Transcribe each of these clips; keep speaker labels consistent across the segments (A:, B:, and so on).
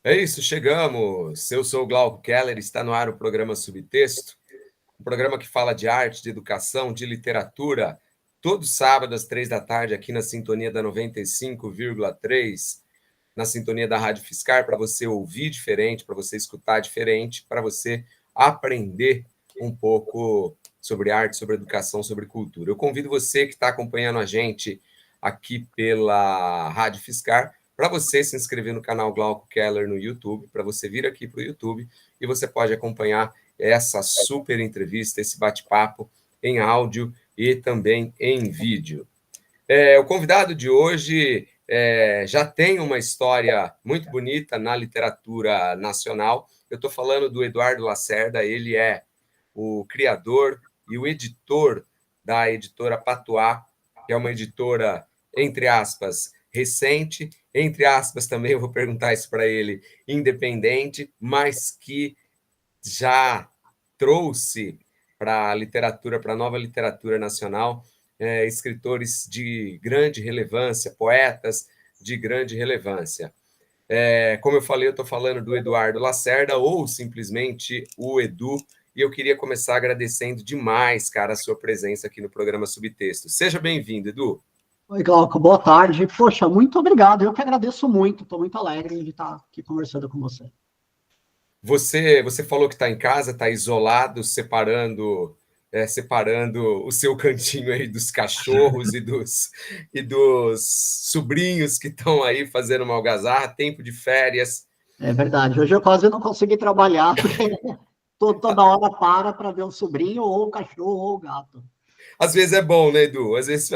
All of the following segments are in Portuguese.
A: É isso, chegamos. Eu sou o Glauco Keller, está no ar o programa Subtexto, um programa que fala de arte, de educação, de literatura, todo sábado às 3 da tarde, aqui na sintonia da 95,3, na sintonia da Rádio Fiscar, para você ouvir diferente, para você escutar diferente, para você aprender um pouco sobre arte, sobre educação, sobre cultura. Eu convido você que está acompanhando a gente aqui pela Rádio Fiscar, para você se inscrever no canal Glauco Keller no YouTube, para você vir aqui para o YouTube e você pode acompanhar essa super entrevista, esse bate-papo em áudio e também em vídeo. O convidado de hoje já tem uma história muito bonita na literatura nacional. Eu estou falando do Eduardo Lacerda, ele é o criador e o editor da editora Patuá, que é uma editora, entre aspas, recente, entre aspas também, eu vou perguntar isso para ele, independente, mas que já trouxe para a literatura, para a nova literatura nacional, escritores de grande relevância, poetas de grande relevância. Como eu falei, eu estou falando do Eduardo Lacerda, ou simplesmente o Edu, e eu queria começar agradecendo demais, cara, a sua presença aqui no programa Subtexto. Seja bem-vindo, Edu.
B: Oi, Glauco, boa tarde. Poxa, muito obrigado. Eu que agradeço muito. Estou muito alegre de estar aqui conversando com você.
A: Você falou que está em casa, está isolado, separando o seu cantinho aí dos cachorros e dos sobrinhos que estão aí fazendo uma algazarra, tempo de férias.
B: É verdade. Hoje eu quase não consegui trabalhar, porque toda hora para ver o sobrinho, ou o cachorro, ou o gato.
A: Às vezes é bom, né, Edu? Às vezes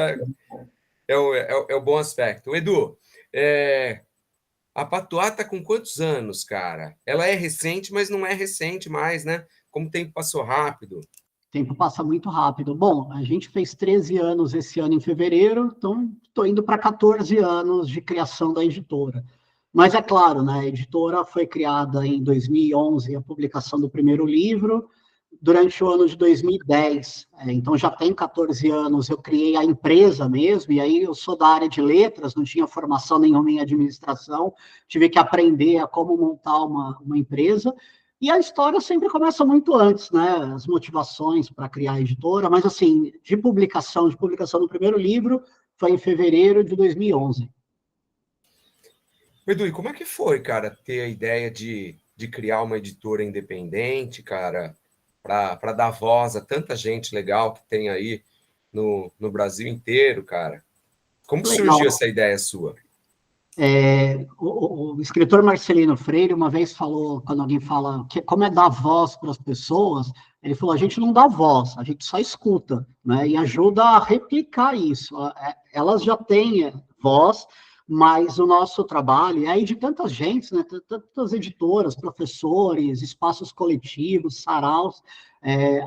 A: é o bom aspecto. Edu, a Patuá está com quantos anos, cara? Ela é recente, mas não é recente mais, né? Como o tempo passou rápido.
B: O tempo passa muito rápido. Bom, a gente fez 13 anos esse ano em fevereiro, então estou indo para 14 anos de criação da editora. Mas é claro, né, a editora foi criada em 2011, a publicação do primeiro livro, durante o ano de 2010. Então já tem 14 anos, eu criei a empresa mesmo, e aí eu sou da área de letras, não tinha formação nenhuma em administração, tive que aprender a como montar uma empresa, e a história sempre começa muito antes, né? As motivações para criar a editora, mas assim, de publicação do primeiro livro, foi em fevereiro de 2011.
A: Edu, e como é que foi, cara, ter a ideia de criar uma editora independente, cara, para dar voz a tanta gente legal que tem aí no Brasil inteiro, cara? Como surgiu
B: Legal.
A: essa ideia sua?
B: O escritor Marcelino Freire uma vez falou, quando alguém fala que como é dar voz para as pessoas, ele falou: a gente não dá voz, a gente só escuta, né? E ajuda a replicar isso. Elas já têm voz, mas o nosso trabalho, e aí de tantas gentes, né? Tantas editoras, professores, espaços coletivos, saraus,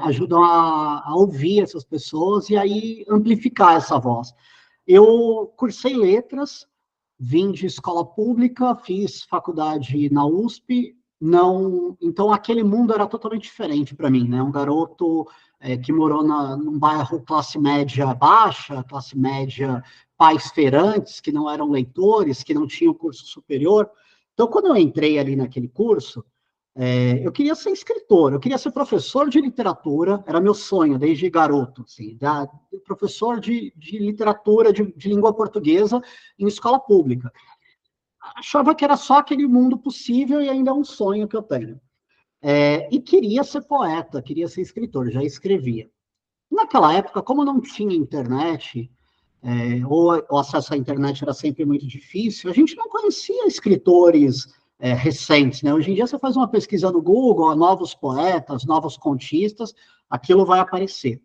B: ajudam a ouvir essas pessoas e aí amplificar essa voz. Eu cursei letras, vim de escola pública, fiz faculdade na USP, não, então aquele mundo era totalmente diferente para mim, né? Um garoto que morou num bairro classe média baixa, classe média pais feirantes, que não eram leitores, que não tinham curso superior. Então, quando eu entrei ali naquele curso, eu queria ser escritor, eu queria ser professor de literatura, era meu sonho desde garoto, assim, professor de literatura, de língua portuguesa em escola pública. Achava que era só aquele mundo possível e ainda é um sonho que eu tenho. E queria ser poeta, queria ser escritor, já escrevia. Naquela época, como não tinha internet, ou o acesso à internet era sempre muito difícil, a gente não conhecia escritores recentes, né? Hoje em dia você faz uma pesquisa no Google, novos poetas, novos contistas, aquilo vai aparecer.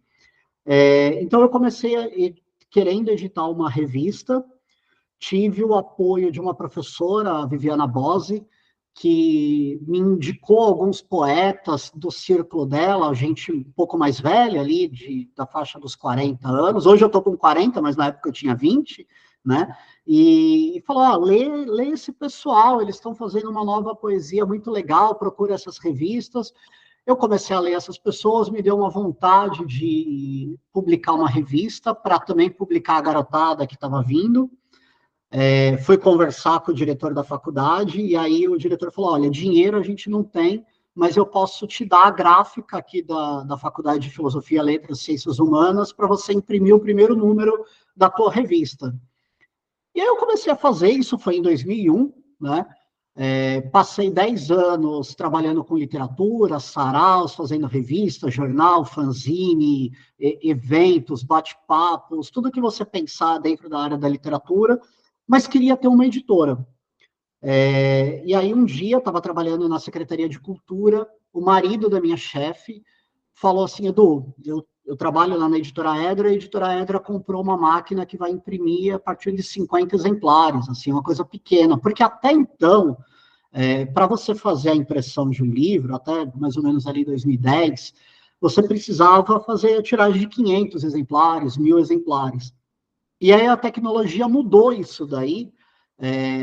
B: Então eu comecei querendo editar uma revista, tive o apoio de uma professora, a Viviana Bose, que me indicou alguns poetas do círculo dela, gente um pouco mais velha ali, da faixa dos 40 anos. Hoje eu estou com 40, mas na época eu tinha 20, né? E falou: lê esse pessoal, eles estão fazendo uma nova poesia muito legal, procura essas revistas. Eu comecei a ler essas pessoas, me deu uma vontade de publicar uma revista para também publicar a garotada que estava vindo. Fui conversar com o diretor da faculdade, e aí o diretor falou, olha, dinheiro a gente não tem, mas eu posso te dar a gráfica aqui da Faculdade de Filosofia, Letras e Ciências Humanas para você imprimir o primeiro número da tua revista. E aí eu comecei a fazer, isso foi em 2001, né? Passei 10 anos trabalhando com literatura, saraus, fazendo revista, jornal, fanzine, eventos, bate-papos, tudo que você pensar dentro da área da literatura, mas queria ter uma editora. E aí um dia eu estava trabalhando na Secretaria de Cultura, o marido da minha chefe falou assim, Edu, eu trabalho lá na Editora Edra, a Editora Edra comprou uma máquina que vai imprimir a partir de 50 exemplares, assim, uma coisa pequena, porque até então, para você fazer a impressão de um livro, até mais ou menos ali 2010, você precisava fazer a tiragem de 500 exemplares, 1.000 exemplares. E aí a tecnologia mudou isso daí,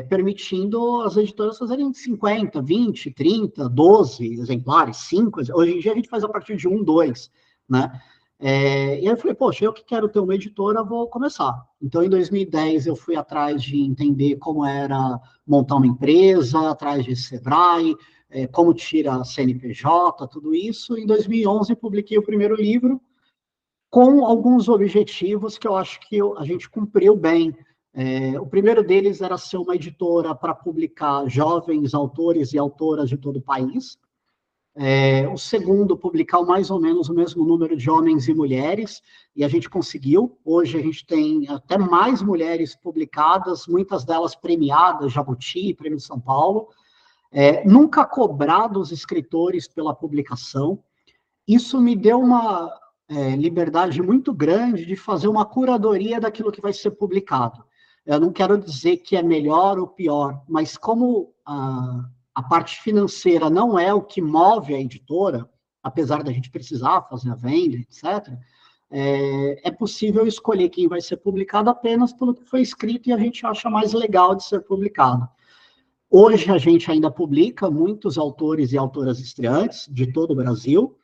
B: permitindo as editoras fazerem 50, 20, 30, 12 exemplares, 5. Hoje em dia a gente faz a partir de 1, 2, né? E aí eu falei, poxa, eu que quero ter uma editora, vou começar. Então, em 2010, eu fui atrás de entender como era montar uma empresa, atrás de Sebrae, como tira a CNPJ, tudo isso. Em 2011, publiquei o primeiro livro, com alguns objetivos que eu acho que a gente cumpriu bem. O primeiro deles era ser uma editora para publicar jovens autores e autoras de todo o país. O segundo, publicar mais ou menos o mesmo número de homens e mulheres, e a gente conseguiu. Hoje a gente tem até mais mulheres publicadas, muitas delas premiadas, Jabuti, Prêmio São Paulo. Nunca cobrado os escritores pela publicação. Isso me deu uma liberdade muito grande de fazer uma curadoria daquilo que vai ser publicado. Eu não quero dizer que é melhor ou pior, mas como a parte financeira não é o que move a editora, apesar da gente precisar fazer a venda, etc., é possível escolher quem vai ser publicado apenas pelo que foi escrito e a gente acha mais legal de ser publicado. Hoje a gente ainda publica muitos autores e autoras estreantes de todo o Brasil,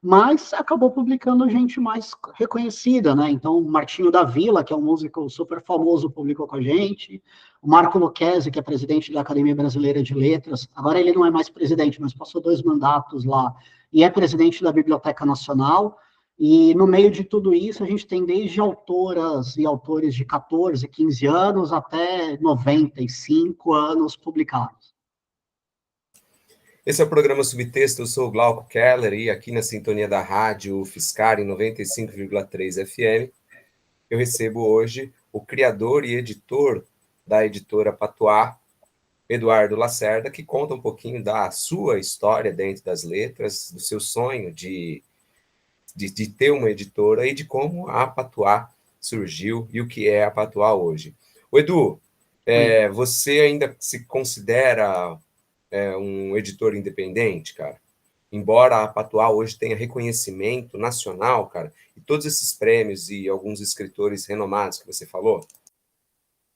B: mas acabou publicando gente mais reconhecida, né? Então, o Martinho da Vila, que é um músico super famoso, publicou com a gente. O Marco Lucchesi, que é presidente da Academia Brasileira de Letras, agora ele não é mais presidente, mas passou 2 mandatos lá, e é presidente da Biblioteca Nacional. E no meio de tudo isso, a gente tem desde autoras e autores de 14, 15 anos até 95 anos publicados.
A: Esse é o programa Subtexto, eu sou o Glauco Keller e aqui na sintonia da rádio Fiscar em 95,3 FM, eu recebo hoje o criador e editor da editora Patois, Eduardo Lacerda, que conta um pouquinho da sua história dentro das letras, do seu sonho de ter uma editora e de como a Patois surgiu e o que é a Patois hoje. O Edu, você ainda se considera um editor independente, cara? Embora a Patois hoje tenha reconhecimento nacional, cara, e todos esses prêmios e alguns escritores renomados que você falou?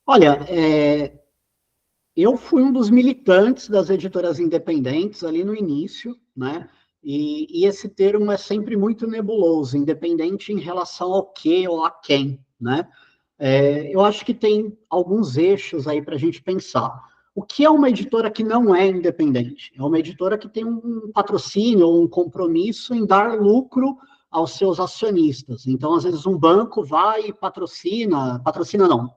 B: Olha, eu fui um dos militantes das editoras independentes ali no início, né? E esse termo é sempre muito nebuloso, independente em relação ao que ou a quem, né? Eu acho que tem alguns eixos aí para a gente pensar. O que é uma editora que não é independente? É uma editora que tem um patrocínio ou um compromisso em dar lucro aos seus acionistas. Então, às vezes, um banco vai e patrocina não,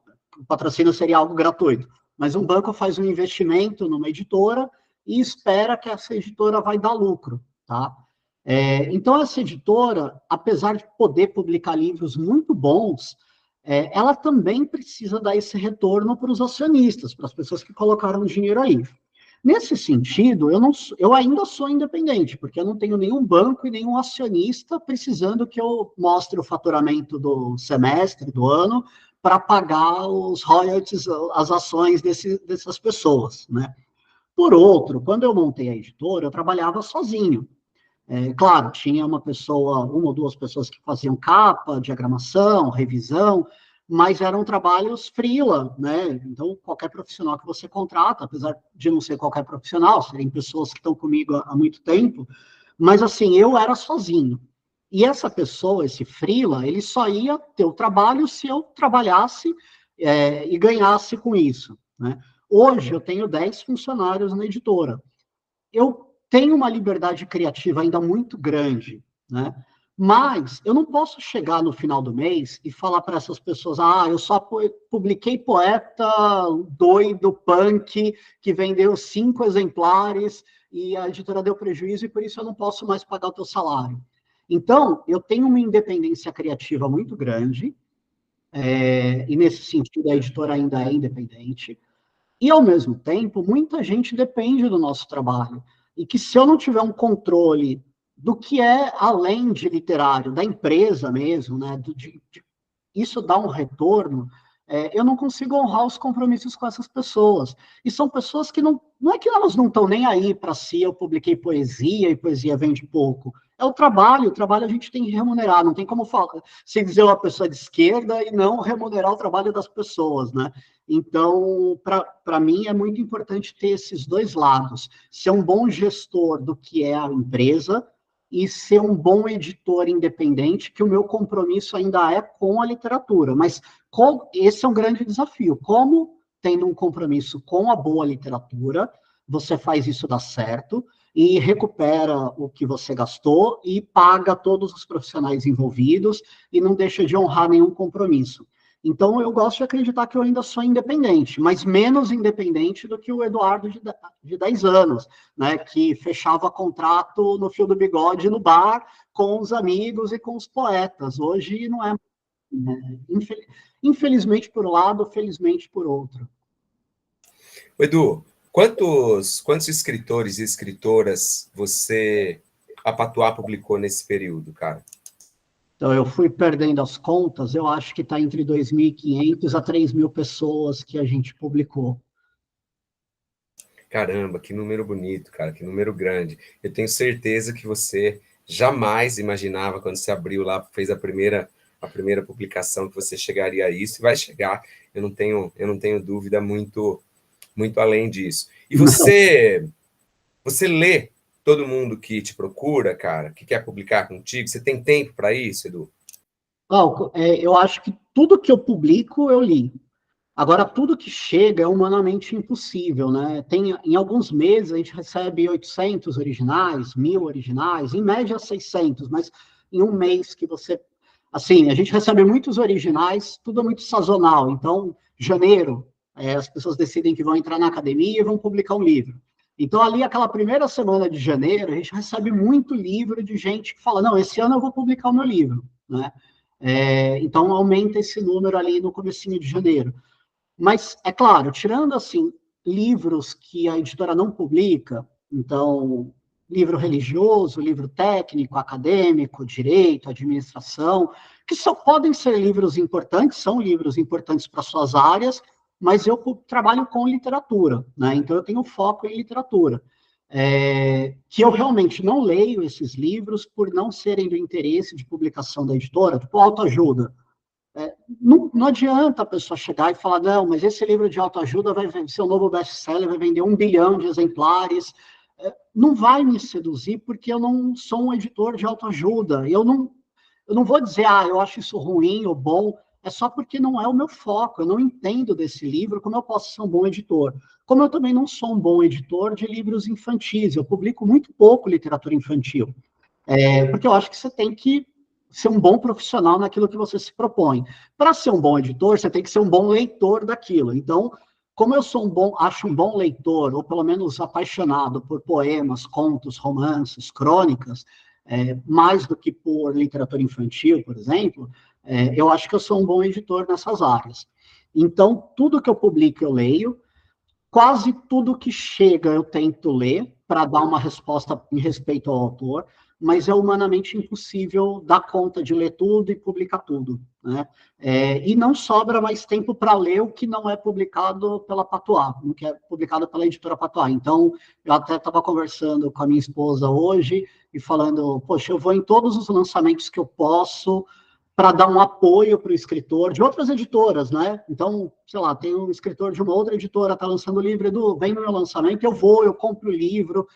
B: patrocínio seria algo gratuito, mas um banco faz um investimento numa editora e espera que essa editora vai dar lucro, tá? Então, essa editora, apesar de poder publicar livros muito bons, ela também precisa dar esse retorno para os acionistas, para as pessoas que colocaram dinheiro aí. Nesse sentido, eu ainda sou independente, porque eu não tenho nenhum banco e nenhum acionista precisando que eu mostre o faturamento do semestre, do ano, para pagar os royalties, as ações dessas pessoas, né? Por outro, quando eu montei a editora, eu trabalhava sozinho. Claro, tinha uma ou 2 pessoas que faziam capa, diagramação, revisão, mas eram trabalhos freela, né? Então, qualquer profissional que você contrata, apesar de não ser qualquer profissional, serem pessoas que estão comigo há muito tempo, mas assim, eu era sozinho. E essa pessoa, esse freela, ele só ia ter o trabalho se eu trabalhasse e ganhasse com isso, né? Hoje eu tenho 10 funcionários na editora. Eu tenho uma liberdade criativa ainda muito grande, né? Mas eu não posso chegar no final do mês e falar para essas pessoas: ah, eu só publiquei poeta doido, punk, que vendeu 5 exemplares e a editora deu prejuízo e por isso eu não posso mais pagar o teu salário. Então, eu tenho uma independência criativa muito grande, e nesse sentido a editora ainda é independente. E, ao mesmo tempo, muita gente depende do nosso trabalho. E que se eu não tiver um controle do que é além de literário, da empresa mesmo, né, isso dá um retorno, eu não consigo honrar os compromissos com essas pessoas. E são pessoas que não é que elas não estão nem aí para si, eu publiquei poesia e poesia vende pouco. É o trabalho a gente tem que remunerar, não tem como falar, se dizer uma pessoa de esquerda e não remunerar o trabalho das pessoas, né? Então, para mim, é muito importante ter esses dois lados. Ser um bom gestor do que é a empresa e ser um bom editor independente, que o meu compromisso ainda é com a literatura. Mas esse é um grande desafio. Como, tendo um compromisso com a boa literatura, você faz isso dar certo e recupera o que você gastou e paga todos os profissionais envolvidos e não deixa de honrar nenhum compromisso. Então, eu gosto de acreditar que eu ainda sou independente, mas menos independente do que o Eduardo de 10 anos, né, que fechava contrato no fio do bigode no bar com os amigos e com os poetas. Hoje não é, né? Infelizmente por um lado, felizmente por outro.
A: Edu, quantos escritores e escritoras a Patuá publicou nesse período, cara?
B: Então, eu fui perdendo as contas, eu acho que está entre 2.500 a 3.000 pessoas que a gente publicou.
A: Caramba, que número bonito, cara, que número grande. Eu tenho certeza que você jamais imaginava, quando você abriu lá, fez a primeira publicação, que você chegaria a isso, e vai chegar, eu não tenho dúvida muito além disso. E você lê todo mundo que te procura, cara, que quer publicar contigo? Você tem tempo para isso, Edu?
B: Eu acho que tudo que eu publico, eu li. Agora, tudo que chega é humanamente impossível, né? Em alguns meses a gente recebe 800 originais, 1.000 originais, em média 600, mas em um mês que você... Assim, a gente recebe muitos originais, tudo é muito sazonal. Então, janeiro, as pessoas decidem que vão entrar na academia e vão publicar um livro. Então, ali, aquela primeira semana de janeiro, a gente recebe muito livro de gente que fala, não, esse ano eu vou publicar o meu livro, né? Então, aumenta esse número ali no comecinho de janeiro. Mas, é claro, tirando, assim, livros que a editora não publica, então, livro religioso, livro técnico, acadêmico, direito, administração, que só podem ser livros importantes, são livros importantes para suas áreas, mas eu trabalho com literatura, né? Então, eu tenho foco em literatura. Que eu realmente não leio esses livros por não serem do interesse de publicação da editora, tipo autoajuda. Não adianta a pessoa chegar e falar, não, mas esse livro de autoajuda vai ser um novo best-seller, vai vender 1 bilhão de exemplares. Não vai me seduzir, porque eu não sou um editor de autoajuda. Eu não vou dizer, eu acho isso ruim ou bom, é só porque não é o meu foco, eu não entendo desse livro, como eu posso ser um bom editor. Como eu também não sou um bom editor de livros infantis, eu publico muito pouco literatura infantil, porque eu acho que você tem que ser um bom profissional naquilo que você se propõe. Para ser um bom editor, você tem que ser um bom leitor daquilo. Então, como eu acho um bom leitor, ou pelo menos apaixonado por poemas, contos, romances, crônicas, mais do que por literatura infantil, por exemplo, eu acho que eu sou um bom editor nessas áreas. Então, tudo que eu publico eu leio, quase tudo que chega eu tento ler para dar uma resposta em respeito ao autor, mas é humanamente impossível dar conta de ler tudo e publicar tudo, né? E não sobra mais tempo para ler o que não é publicado pela Patuá, o que é publicado pela editora Patuá. Então, eu até estava conversando com a minha esposa hoje e falando, poxa, eu vou em todos os lançamentos que eu posso para dar um apoio para o escritor de outras editoras, né? Então, sei lá, tem um escritor de uma outra editora, está lançando o livro, Edu, vem no meu lançamento, eu compro o livro.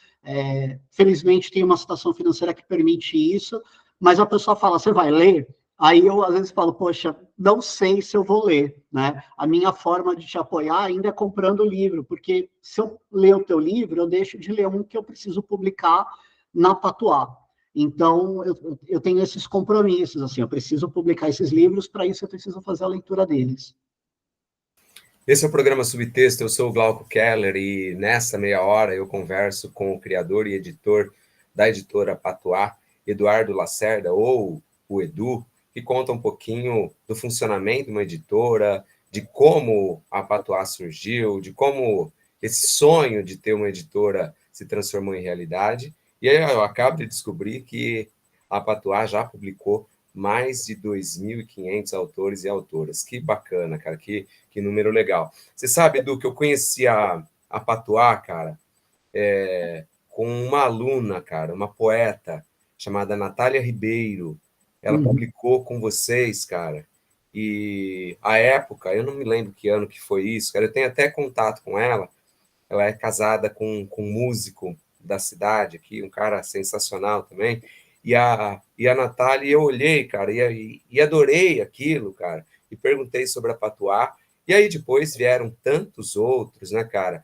B: Felizmente tem uma situação financeira que permite isso, mas a pessoa fala, você vai ler? Aí eu, às vezes, falo, poxa, não sei se eu vou ler, né? A minha forma de te apoiar ainda é comprando o livro, porque se eu ler o teu livro, eu deixo de ler um que eu preciso publicar na Patuá. Então, eu tenho esses compromissos, assim, eu preciso publicar esses livros, para isso eu preciso fazer a leitura deles.
A: Esse é o programa Subtexto, eu sou o Glauco Keller e nessa meia hora eu converso com o criador e editor da editora Patuá, Eduardo Lacerda, ou o Edu, que conta um pouquinho do funcionamento de uma editora, de como a Patuá surgiu, de como esse sonho de ter uma editora se transformou em realidade. E aí eu acabo de descobrir que a Patuá já publicou mais de 2.500 autores e autoras. Que bacana, cara, que número legal. Você sabe, Edu, que eu conheci a Patuá, cara, com uma aluna, cara, uma poeta chamada Natália Ribeiro. Ela publicou com vocês, cara. E a época, eu não me lembro que ano que foi isso, cara, eu tenho até contato com ela. Ela é casada com um músico da cidade aqui, um cara sensacional também. E a Natália, eu olhei, cara, e adorei aquilo, cara, e perguntei sobre a Patuá. E aí depois vieram tantos outros, né, cara?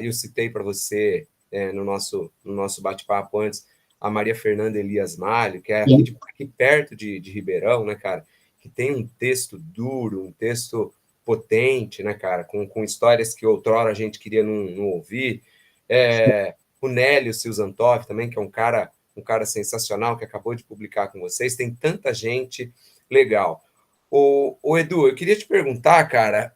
A: Eu citei para você no nosso bate-papo antes a Maria Fernanda Elias Malho, que é aqui perto de Ribeirão, né, cara? Que tem um texto duro, um texto potente, né, cara? Com histórias que outrora a gente queria não ouvir. O Nélio Silzantoff também, que é um cara sensacional, que acabou de publicar com vocês. Tem tanta gente legal. O Edu, eu queria te perguntar, cara,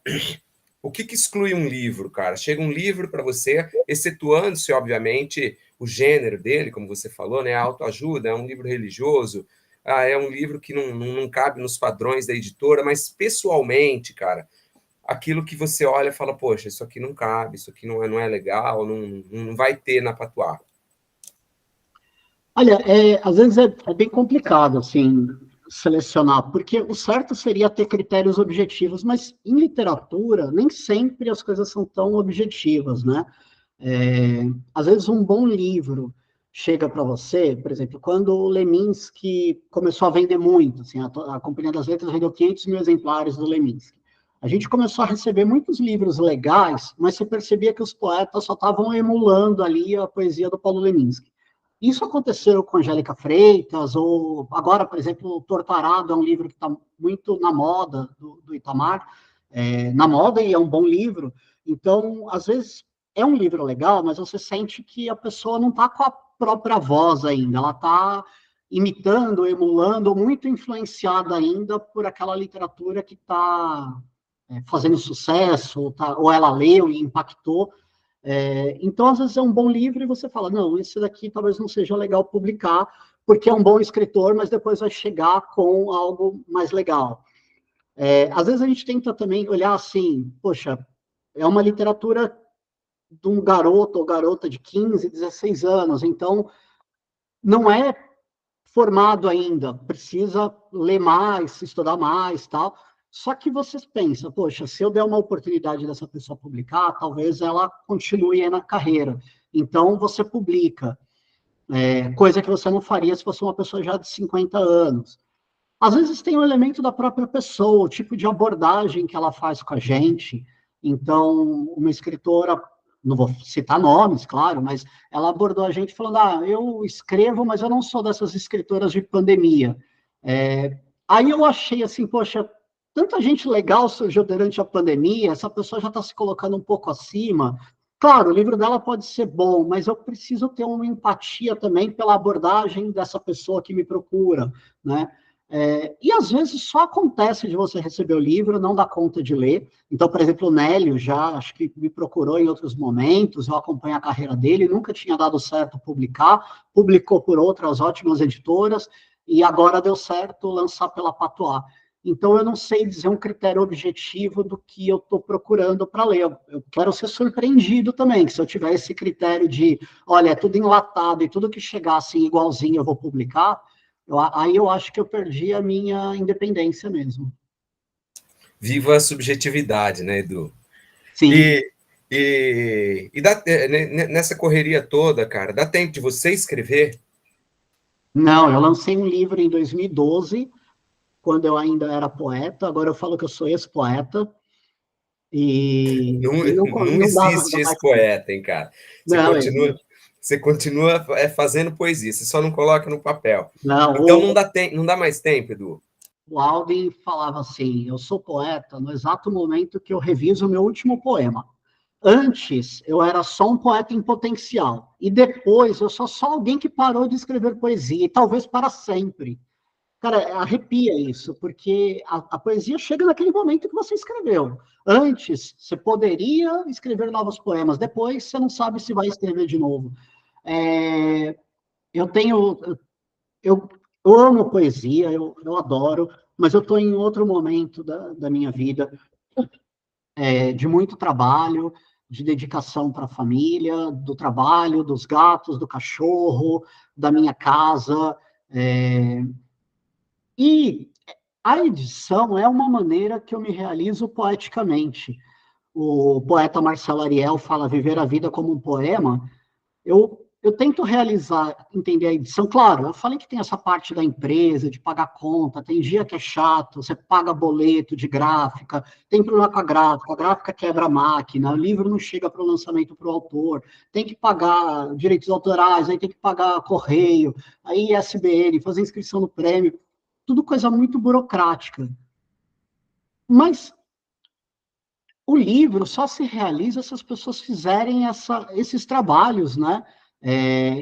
A: o que exclui um livro, cara? Chega um livro para você, excetuando-se, obviamente, o gênero dele, como você falou, né? Autoajuda, é um livro religioso, é um livro que não cabe nos padrões da editora, mas pessoalmente, cara, aquilo que você olha e fala, poxa, isso aqui não cabe, isso aqui não é legal, não vai ter na Patuá.
B: Olha, às vezes é bem complicado, assim, selecionar, porque o certo seria ter critérios objetivos, mas em literatura, nem sempre as coisas são tão objetivas, né? Às vezes um bom livro chega para você, por exemplo, quando o Leminski começou a vender muito, assim, a Companhia das Letras vendeu 500 mil exemplares do Leminski. A gente começou a receber muitos livros legais, mas você percebia que os poetas só estavam emulando ali a poesia do Paulo Leminski. Isso aconteceu com Angélica Freitas, ou agora, por exemplo, o Torturado é um livro que está muito na moda do Itamar, na moda e é um bom livro. Então, às vezes, é um livro legal, mas você sente que a pessoa não está com a própria voz ainda, ela está imitando, emulando, muito influenciada ainda por aquela literatura que está fazendo sucesso, ou ela leu e impactou. Então, às vezes é um bom livro e você fala, não, esse daqui talvez não seja legal publicar, porque é um bom escritor, mas depois vai chegar com algo mais legal. Às vezes a gente tenta também olhar assim, poxa, é uma literatura de um garoto ou garota de 15, 16 anos, então não é formado ainda, precisa ler mais, estudar mais, tal. Só que você pensa, poxa, se eu der uma oportunidade dessa pessoa publicar, talvez ela continue aí na carreira. Então você publica, coisa que você não faria se fosse uma pessoa já de 50 anos. Às vezes tem um elemento da própria pessoa, o tipo de abordagem que ela faz com a gente. Então, uma escritora, não vou citar nomes, claro, mas ela abordou a gente falando: eu escrevo, mas eu não sou dessas escritoras de pandemia. Aí eu achei assim, poxa, tanta gente legal surgiu durante a pandemia, essa pessoa já está se colocando um pouco acima. Claro, o livro dela pode ser bom, mas eu preciso ter uma empatia também pela abordagem dessa pessoa que me procura, né? E às vezes só acontece de você receber o livro, não dá conta de ler. Então, por exemplo, o Nélio já acho que me procurou em outros momentos, eu acompanho a carreira dele, nunca tinha dado certo publicar, publicou por outras ótimas editoras, e agora deu certo lançar pela Patuá. Então, eu não sei dizer um critério objetivo do que eu estou procurando para ler. Eu quero ser surpreendido também, que se eu tiver esse critério de, olha, é tudo enlatado e tudo que chegar assim igualzinho eu vou publicar, aí eu acho que eu perdi a minha independência mesmo.
A: Viva a subjetividade, né, Edu?
B: Sim.
A: Nessa correria toda, cara, dá tempo de você escrever?
B: Não, eu lancei um livro em 2012, quando eu ainda era poeta, agora eu falo que eu sou ex-poeta,
A: Não,
B: e
A: não
B: não dá
A: existe esse
B: mais.
A: poeta, hein, cara? Você
B: Não,
A: continua, você continua fazendo poesia, você só não coloca no papel.
B: não,
A: Então não dá mais tempo, Edu.
B: o Alvin falava assim: eu sou poeta no exato momento que eu reviso o meu último poema. Antes, eu era só um poeta em potencial. E depois, eu sou só alguém que parou de escrever poesia, e talvez para sempre. Cara, arrepia isso, porque a poesia chega naquele momento que você escreveu. Antes, você poderia escrever novos poemas, depois, você não sabe se vai escrever de novo. É, eu tenho. Eu, eu amo poesia, eu adoro, mas eu estou em outro momento da minha vida, de muito trabalho, de dedicação para a família, do trabalho, dos gatos, do cachorro, da minha casa. É, e a edição é uma maneira que eu me realizo poeticamente. O poeta Marcelo Ariel fala viver a vida como um poema. Eu tento realizar, entender a edição. Claro, eu falei que tem essa parte da empresa, de pagar conta, tem dia que é chato, você paga boleto de gráfica, tem problema com a gráfica quebra a máquina, o livro não chega para o lançamento para o autor, tem que pagar direitos autorais, aí tem que pagar correio, aí ISBN, fazer inscrição no prêmio, tudo coisa muito burocrática. Mas o livro só se realiza se as pessoas fizerem esses trabalhos, né?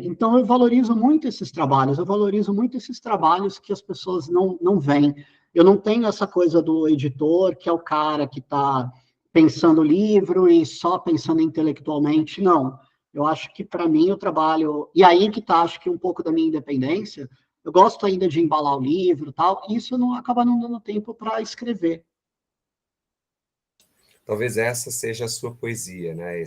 B: Então, eu valorizo muito esses trabalhos, eu valorizo muito esses trabalhos que as pessoas não veem. Eu não tenho essa coisa do editor, que é o cara que está pensando o livro e só pensando intelectualmente, não. Eu acho que, para mim, o trabalho... E aí que está, acho que, um pouco da minha independência. Eu gosto ainda de embalar o livro e tal, e isso não acaba não dando tempo para escrever.
A: Talvez essa seja a sua poesia, né?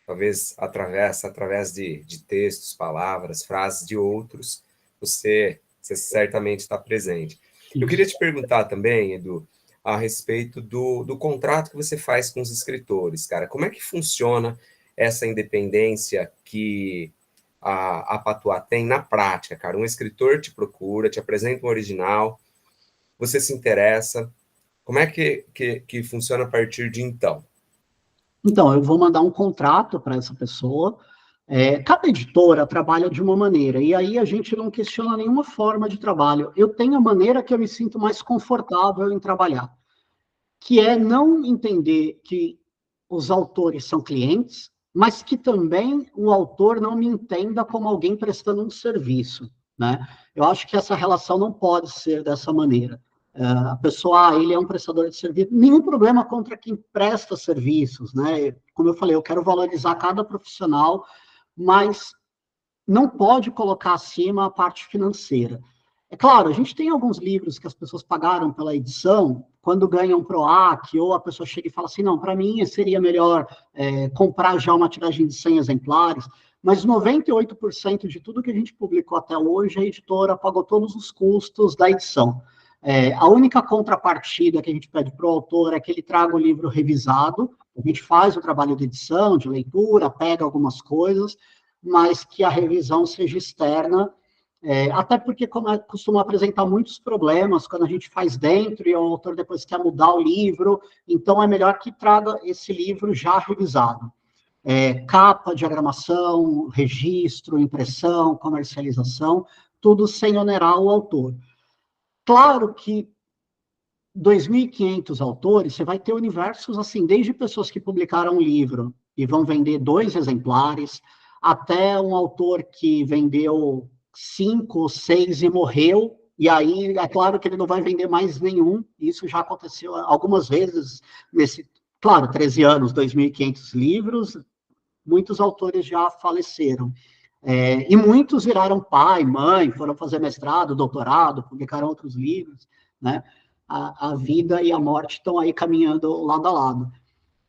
A: Talvez através de textos, palavras, frases de outros, você certamente está presente. Eu queria
B: Isso.
A: te perguntar também, Edu, a respeito do contrato que você faz com os escritores, cara. Como é que funciona essa independência que a Patuá tem na prática, cara? Um escritor te procura, te apresenta um original, você se interessa. Como é que funciona a partir de então?
B: Então, eu vou mandar um contrato para essa pessoa. Cada editora trabalha de uma maneira, e aí a gente não questiona nenhuma forma de trabalho. Eu tenho a maneira que eu me sinto mais confortável em trabalhar, que é não entender que os autores são clientes, mas que também o autor não me entenda como alguém prestando um serviço, né? Eu acho que essa relação não pode ser dessa maneira. A pessoa, ele é um prestador de serviço, nenhum problema contra quem presta serviços, né? Como eu falei, eu quero valorizar cada profissional, mas não pode colocar acima a parte financeira. É claro, a gente tem alguns livros que as pessoas pagaram pela edição, quando ganham PROAC, ou a pessoa chega e fala assim, não, para mim seria melhor comprar já uma tiragem de 100 exemplares, mas 98% de tudo que a gente publicou até hoje, a editora pagou todos os custos da edição. A única contrapartida que a gente pede para o autor é que ele traga o livro revisado, a gente faz o trabalho de edição, de leitura, pega algumas coisas, mas que a revisão seja externa, até porque costuma apresentar muitos problemas quando a gente faz dentro e o autor depois quer mudar o livro, então é melhor que traga esse livro já revisado. Capa, diagramação, registro, impressão, comercialização, tudo sem onerar o autor. Claro que 2.500 autores, você vai ter universos assim, desde pessoas que publicaram um livro e vão vender 2 exemplares, até um autor que vendeu 5, 6 e morreu, e aí é claro que ele não vai vender mais nenhum, isso já aconteceu algumas vezes claro, 13 anos, 2.500 livros, muitos autores já faleceram. E muitos viraram pai, mãe, foram fazer mestrado, doutorado, publicaram outros livros, né? A vida e a morte estão aí caminhando lado a lado.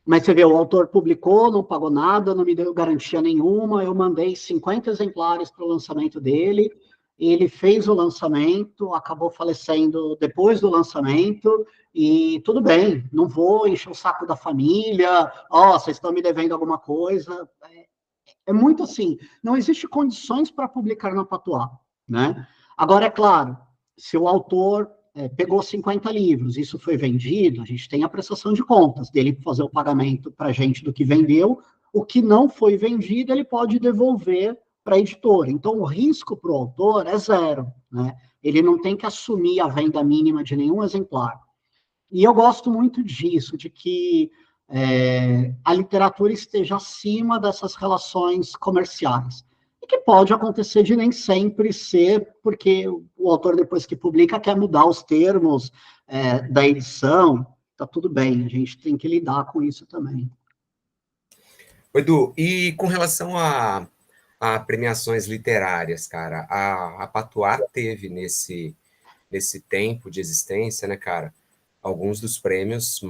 B: Mas você vê, o autor publicou, não pagou nada, não me deu garantia nenhuma, eu mandei 50 exemplares para o lançamento dele, ele fez o lançamento, acabou falecendo depois do lançamento, e tudo bem, não vou encher o saco da família, vocês estão me devendo alguma coisa, é muito assim, não existe condições para publicar na Patuá, né? Agora, é claro, se o autor pegou 50 livros, isso foi vendido, a gente tem a prestação de contas dele fazer o pagamento para a gente do que vendeu, o que não foi vendido ele pode devolver para a editora. Então, o risco para o autor é zero, né? Ele não tem que assumir a venda mínima de nenhum exemplar. E eu gosto muito disso, de que a literatura esteja acima dessas relações comerciais. E que pode acontecer de nem sempre ser, porque o autor, depois que publica, quer mudar os termos da edição. Tá tudo bem, a gente tem que lidar com isso também.
A: Edu, e com relação a premiações literárias, cara, a Patuá teve nesse tempo de existência, né, cara, alguns dos prêmios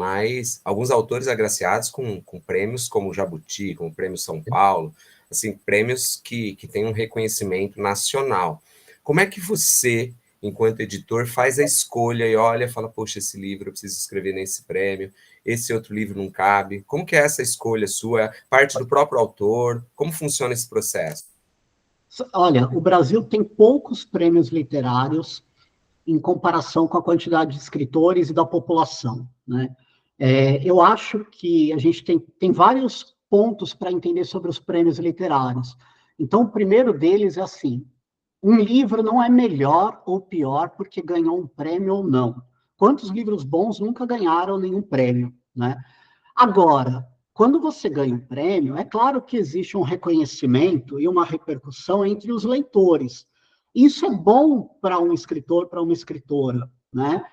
A: alguns autores agraciados com prêmios como o Jabuti, como o Prêmio São Paulo, assim, prêmios que têm um reconhecimento nacional. Como é que você, enquanto editor, faz a escolha e olha, fala, poxa, esse livro eu preciso escrever nesse prêmio, esse outro livro não cabe? Como que é essa escolha sua? É parte do próprio autor? Como funciona esse processo?
B: Olha, o Brasil tem poucos prêmios literários em comparação com a quantidade de escritores e da população, né? Eu acho que a gente tem vários pontos para entender sobre os prêmios literários. Então, o primeiro deles é assim: um livro não é melhor ou pior porque ganhou um prêmio ou não. Quantos livros bons nunca ganharam nenhum prêmio, né? Agora, quando você ganha um prêmio, é claro que existe um reconhecimento e uma repercussão entre os leitores. Isso é bom para um escritor, para uma escritora, né?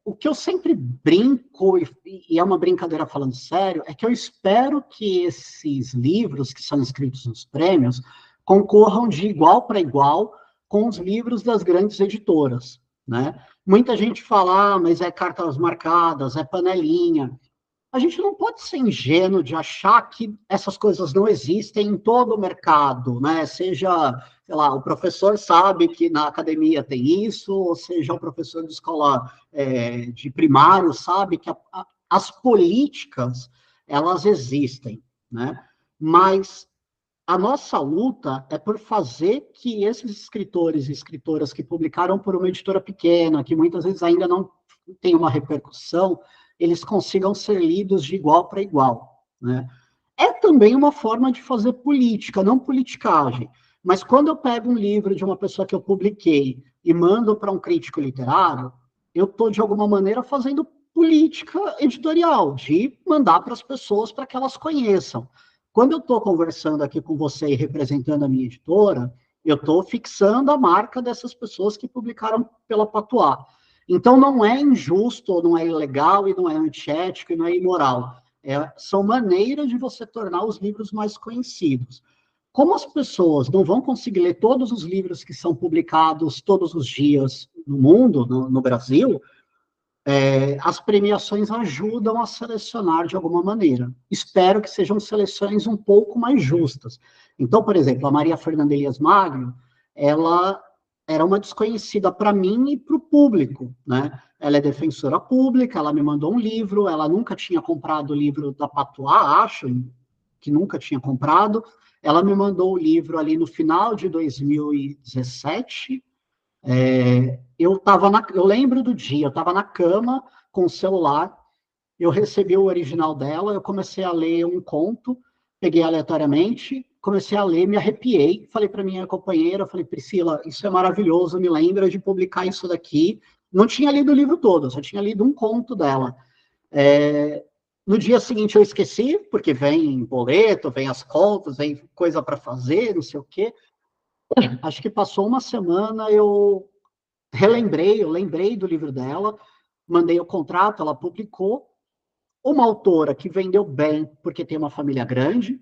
B: O que eu sempre brinco, e é uma brincadeira falando sério, é que eu espero que esses livros que são inscritos nos prêmios concorram de igual para igual com os livros das grandes editoras, né? Muita gente fala, mas é cartas marcadas, é panelinha. A gente não pode ser ingênuo de achar que essas coisas não existem em todo o mercado, né? Seja, sei lá, o professor sabe que na academia tem isso, ou seja, o professor de escola de primário sabe que as políticas, elas existem, né? Mas a nossa luta é por fazer que esses escritores e escritoras que publicaram por uma editora pequena, que muitas vezes ainda não tem uma repercussão, eles consigam ser lidos de igual para igual, né? É também uma forma de fazer política, não politicagem. Mas quando eu pego um livro de uma pessoa que eu publiquei e mando para um crítico literário, eu estou, de alguma maneira, fazendo política editorial, de mandar para as pessoas para que elas conheçam. Quando eu estou conversando aqui com você e representando a minha editora, eu estou fixando a marca dessas pessoas que publicaram pela Patuá. Então, não é injusto, não é ilegal, e não é antiético, e não é imoral. São maneiras de você tornar os livros mais conhecidos. Como as pessoas não vão conseguir ler todos os livros que são publicados todos os dias no mundo, no Brasil, as premiações ajudam a selecionar de alguma maneira. Espero que sejam seleções um pouco mais justas. Então, por exemplo, a Maria Fernanda Elias Magno, ela era uma desconhecida para mim e para o público, né? Ela é defensora pública, ela me mandou um livro, ela nunca tinha comprado o livro da Patuá, acho que nunca tinha comprado. Ela me mandou o livro ali no final de 2017, eu lembro do dia, eu estava na cama com o celular, eu recebi o original dela, eu comecei a ler um conto, peguei aleatoriamente, comecei a ler, me arrepiei, falei para minha companheira, falei, Priscila, isso é maravilhoso, me lembra de publicar isso daqui. Não tinha lido o livro todo, só tinha lido um conto dela. No dia seguinte eu esqueci, porque vem boleto, vem as contas, vem coisa para fazer, não sei o quê. Acho que passou uma semana, eu lembrei do livro dela, mandei o contrato, ela publicou. Uma autora que vendeu bem porque tem uma família grande,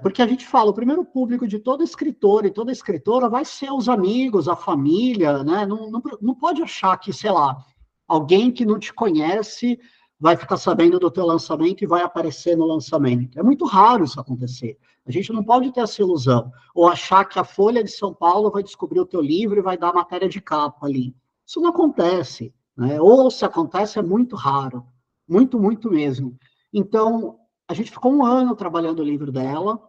B: porque a gente fala, o primeiro público de todo escritor e toda escritora vai ser os amigos, a família, né? Não pode achar que, sei lá, alguém que não te conhece vai ficar sabendo do teu lançamento e vai aparecer no lançamento. É muito raro isso acontecer. A gente não pode ter essa ilusão. Ou achar que a Folha de São Paulo vai descobrir o teu livro e vai dar matéria de capa ali. Isso não acontece, né? Ou se acontece, é muito raro. Muito, muito mesmo. Então, a gente ficou um ano trabalhando o livro dela,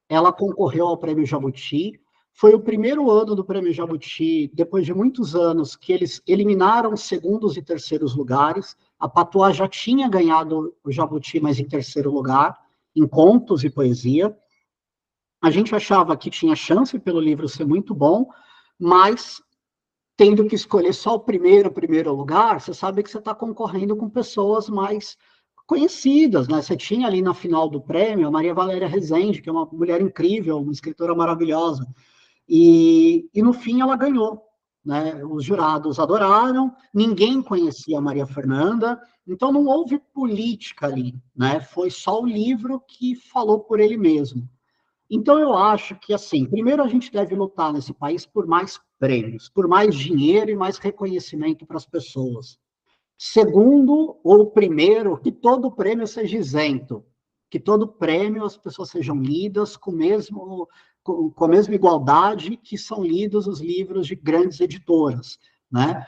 B: ela concorreu ao Prêmio Jabuti, Foi o primeiro ano do Prêmio Jabuti, depois de muitos anos, que eles eliminaram segundos e terceiros lugares. A Patois já tinha ganhado o Jabuti, mas em terceiro lugar, em contos e poesia. A gente achava que tinha chance pelo livro ser muito bom, mas tendo que escolher só o primeiro lugar, você sabe que você está concorrendo com pessoas mais conhecidas, né? Você tinha ali na final do prêmio a Maria Valéria Rezende, que é uma mulher incrível, uma escritora maravilhosa. E no fim ela ganhou, né? Os jurados adoraram, ninguém conhecia a Maria Fernanda, então não houve política ali, né? Foi só o livro que falou por ele mesmo. Então eu acho que, assim, primeiro a gente deve lutar nesse país por mais prêmios, por mais dinheiro e mais reconhecimento para as pessoas. Segundo, ou primeiro, que todo prêmio seja isento, que todo prêmio as pessoas sejam lidas com a mesma igualdade que são lidos os livros de grandes editoras, né?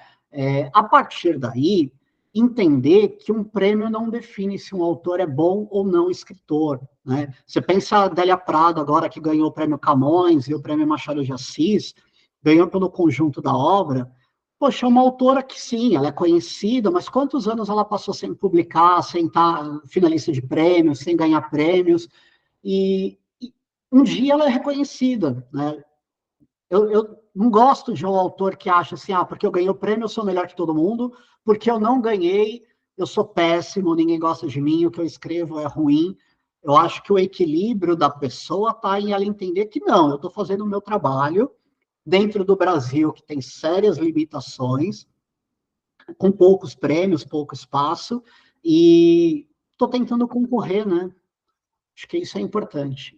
B: A partir daí, entender que um prêmio não define se um autor é bom ou não escritor, né? Você pensa a Adélia Prado, agora que ganhou o prêmio Camões e o prêmio Machado de Assis, ganhou pelo conjunto da obra. Poxa, é uma autora que sim, ela é conhecida, mas quantos anos ela passou sem publicar, sem estar finalista de prêmios, sem ganhar prêmios, e um dia ela é reconhecida, né? Eu não gosto de um autor que acha assim, porque eu ganhei o prêmio, eu sou melhor que todo mundo, porque eu não ganhei, eu sou péssimo, ninguém gosta de mim, o que eu escrevo é ruim. Eu acho que o equilíbrio da pessoa está em ela entender que não, eu estou fazendo o meu trabalho dentro do Brasil, que tem sérias limitações, com poucos prêmios, pouco espaço, e estou tentando concorrer, né? Acho que isso é importante.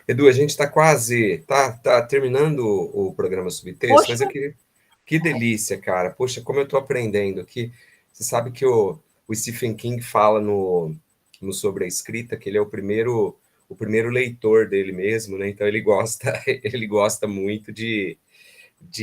A: Edu, a gente está quase, tá terminando o programa Subtexto,
B: Poxa,
A: mas eu queria, que delícia, cara. Poxa, como eu estou aprendendo aqui. Você sabe que o Stephen King fala no Sobre a Escrita que ele é o primeiro leitor dele mesmo, né? Então ele gosta, ele gosta muito de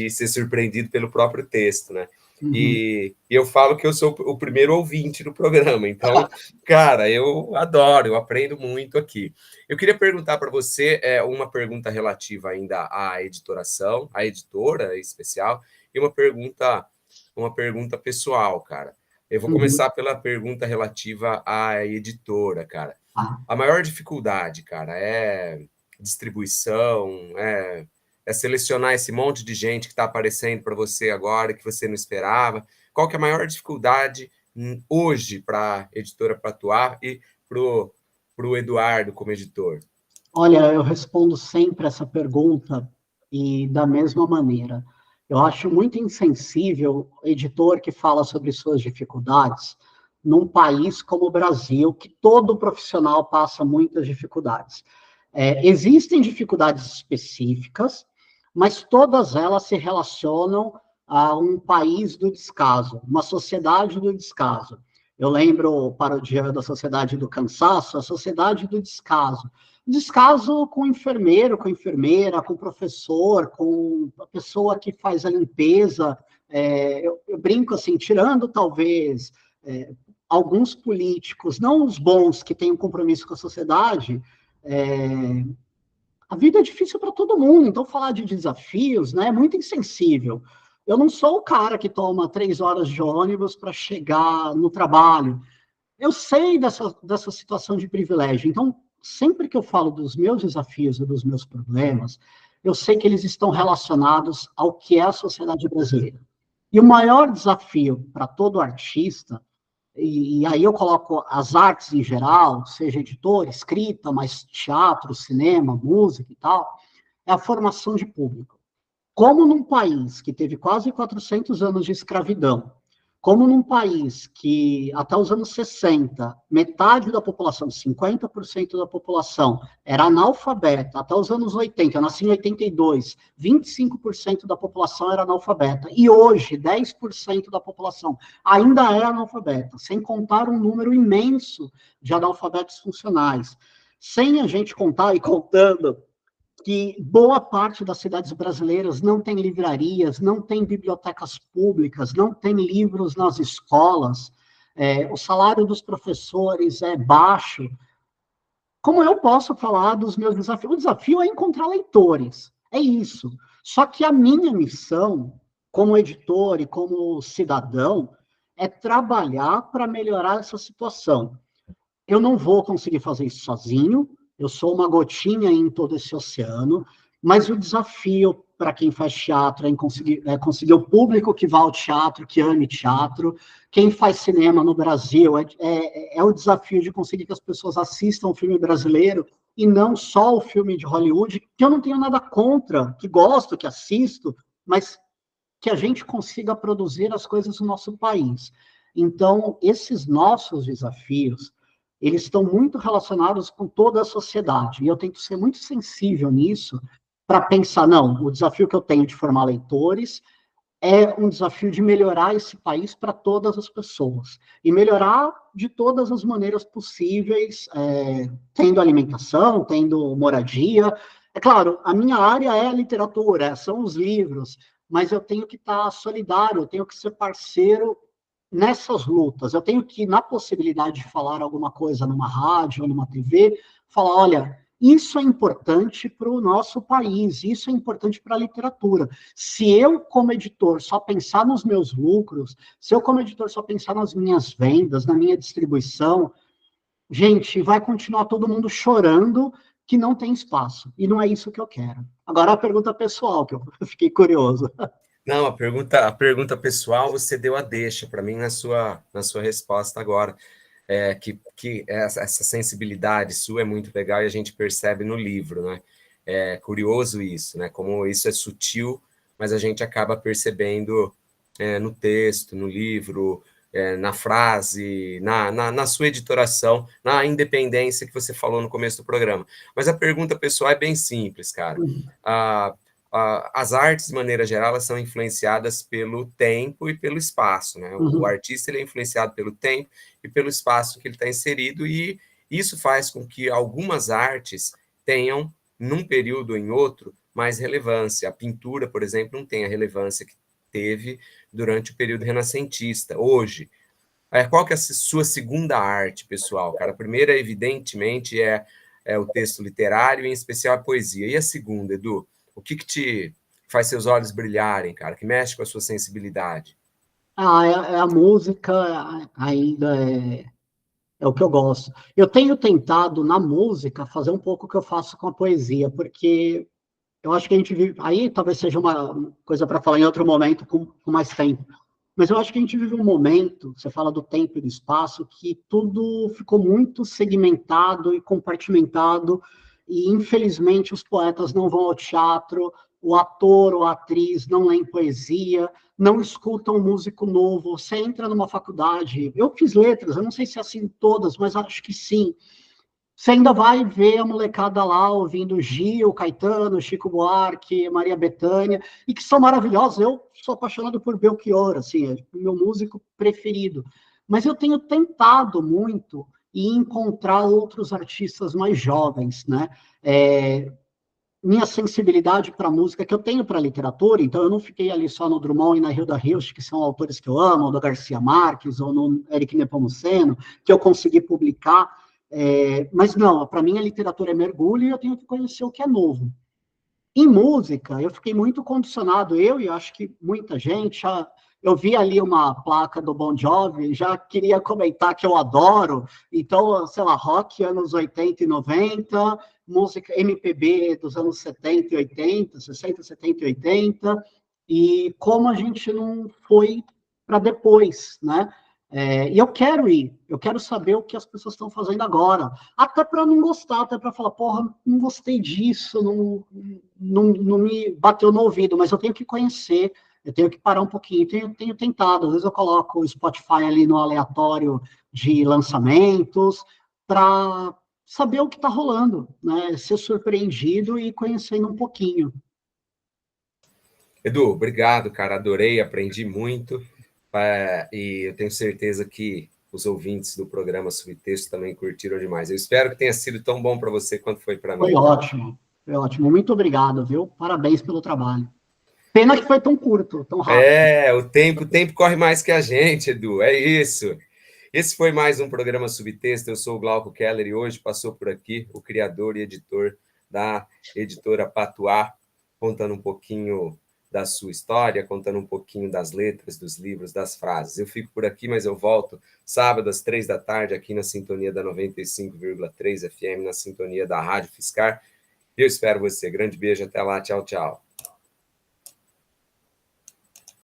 A: ser surpreendido pelo próprio texto, né?
B: uhum.
A: E eu falo que eu sou o primeiro ouvinte do programa, então, cara, eu adoro, eu aprendo muito aqui. Eu queria perguntar para você uma pergunta relativa ainda à editoração, à editora em especial, e uma pergunta pessoal, cara. Eu vou
B: Uhum.
A: começar pela pergunta relativa à editora, cara.
B: Ah,
A: A maior dificuldade, cara, é distribuição, é selecionar esse monte de gente que está aparecendo para você agora, que você não esperava. Qual que é a maior dificuldade hoje para a editora Patois e para o Eduardo como editor?
B: olha, eu respondo sempre essa pergunta e da mesma maneira. Eu acho muito insensível o editor que fala sobre suas dificuldades num país como o Brasil, que todo profissional passa muitas dificuldades. Existem dificuldades específicas, mas todas elas se relacionam a um país do descaso, uma sociedade do descaso. Eu lembro, para o Dia da Sociedade do Cansaço, a sociedade do descaso. Descaso com o enfermeiro, com a enfermeira, com o professor, com a pessoa que faz a limpeza. Eu brinco assim, tirando talvez alguns políticos, não os bons que têm um compromisso com a sociedade, é, a vida é difícil para todo mundo, então falar de desafios, né, é muito insensível. Eu não sou o cara que toma 3 horas de ônibus para chegar no trabalho. Eu sei dessa situação de privilégio. Então, sempre que eu falo dos meus desafios e dos meus problemas, eu sei que eles estão relacionados ao que é a sociedade brasileira. E o maior desafio para todo artista, e aí eu coloco as artes em geral, seja editor, escrita, mas teatro, cinema, música e tal, é a formação de público. Como num país que teve quase 400 anos de escravidão, como num país que, até os anos 60, metade da população, 50% da população, era analfabeta, até os anos 80, eu nasci em 82, 25% da população era analfabeta, e hoje, 10% da população ainda é analfabeta, sem contar um número imenso de analfabetos funcionais. Sem a gente contar e contando que boa parte das cidades brasileiras não tem livrarias, não tem bibliotecas públicas, não tem livros nas escolas, o salário dos professores é baixo. Como eu posso falar dos meus desafios? O desafio é encontrar leitores. É isso. Só que a minha missão, como editor e como cidadão, é trabalhar para melhorar essa situação. Eu não vou conseguir fazer isso sozinho, eu sou uma gotinha em todo esse oceano, mas o desafio para quem faz teatro é conseguir o público que vá ao teatro, que ame teatro. Quem faz cinema no Brasil é o desafio de conseguir que as pessoas assistam o filme brasileiro e não só o filme de Hollywood, que eu não tenho nada contra, que gosto, que assisto, mas que a gente consiga produzir as coisas no nosso país. Então, esses nossos desafios, eles estão muito relacionados com toda a sociedade, e eu tento ser muito sensível nisso, para pensar, não, o desafio que eu tenho de formar leitores é um desafio de melhorar esse país para todas as pessoas, e melhorar de todas as maneiras possíveis, tendo alimentação, tendo moradia. É claro, a minha área é a literatura, são os livros, mas eu tenho que estar solidário, eu tenho que ser parceiro nessas lutas. Eu tenho que, na possibilidade de falar alguma coisa numa rádio ou numa TV, falar, olha, isso é importante para o nosso país, isso é importante para a literatura. Se eu, como editor, só pensar nos meus lucros, se eu, como editor, só pensar nas minhas vendas, na minha distribuição, gente, vai continuar todo mundo chorando que não tem espaço. E não é isso que eu quero. Agora a pergunta pessoal, que eu fiquei curioso.
A: Não, a pergunta pessoal você deu a deixa para mim na sua resposta agora. Que essa sensibilidade sua é muito legal e a gente percebe no livro, né? É curioso isso, né? Como isso é sutil, mas a gente acaba percebendo no texto, no livro, na frase, na sua editoração, na independência que você falou no começo do programa. Mas a pergunta pessoal é bem simples, cara. Ah, as artes, de maneira geral, elas são influenciadas pelo tempo e pelo espaço, né? O
B: Uhum.
A: artista ele é influenciado pelo tempo e pelo espaço que ele está inserido, e isso faz com que algumas artes tenham, num período ou em outro, mais relevância. A pintura, por exemplo, não tem a relevância que teve durante o período renascentista. Hoje, qual que é a sua segunda arte, pessoal? Cara, a primeira, evidentemente, é o texto literário, em especial a poesia. E a segunda, Edu? O que te faz seus olhos brilharem, cara? Que mexe com a sua sensibilidade?
B: A música ainda é o que eu gosto. Eu tenho tentado, na música, fazer um pouco o que eu faço com a poesia, porque eu acho que a gente vive. Aí talvez seja uma coisa para falar em outro momento, com mais tempo. Mas eu acho que a gente vive um momento, você fala do tempo e do espaço, que tudo ficou muito segmentado e compartimentado, e infelizmente os poetas não vão ao teatro, o ator ou a atriz não lê poesia, não escutam um músico novo. Você entra numa faculdade, eu fiz letras, eu não sei se é assim todas, mas acho que sim. Você ainda vai ver a molecada lá ouvindo Gil, Caetano, Chico Buarque, Maria Bethânia, e que são maravilhosos. Eu sou apaixonado por Belchior, assim, é o meu músico preferido. Mas eu tenho tentado muito e encontrar outros artistas mais jovens, né? Minha sensibilidade para a música que eu tenho para a literatura, então eu não fiquei ali só no Drummond e na Hilda Hilst, que são autores que eu amo, ou do Garcia Marques, ou no Eric Nepomuceno, que eu consegui publicar, mas não, para mim a literatura é mergulho e eu tenho que conhecer o que é novo. Em música, eu fiquei muito condicionado, eu e acho que muita gente, eu vi ali uma placa do Bon Jovi, já queria comentar que eu adoro, então, sei lá, rock anos 80 e 90, música MPB dos anos 70 e 80, 60, 70 e 80, e como a gente não foi para depois, né? E eu quero ir, eu quero saber o que as pessoas estão fazendo agora, até para não gostar, até para falar, porra, não gostei disso, não me bateu no ouvido, mas eu tenho que conhecer, eu tenho que parar um pouquinho, tenho tentado, às vezes eu coloco o Spotify ali no aleatório de lançamentos, para saber o que está rolando, né? Ser surpreendido e conhecendo um pouquinho.
A: Edu, obrigado, cara. Adorei, aprendi muito. E eu tenho certeza que os ouvintes do programa Subtexto também curtiram demais. Eu espero que tenha sido tão bom para você quanto foi para
B: Foi
A: mim.
B: ótimo, foi ótimo. Muito obrigado, viu? Parabéns pelo trabalho. Pena que foi tão curto, tão rápido.
A: O tempo corre mais que a gente, Edu. É isso. Esse foi mais um programa Subtexto. Eu sou o Glauco Keller e hoje passou por aqui o criador e editor da editora Patuá, contando um pouquinho da sua história, contando um pouquinho das letras, dos livros, das frases. Eu fico por aqui, mas eu volto sábado às 3 da tarde, aqui na sintonia da 95,3 FM, na sintonia da Rádio Fiscar. Eu espero você. Grande beijo, até lá, tchau, tchau.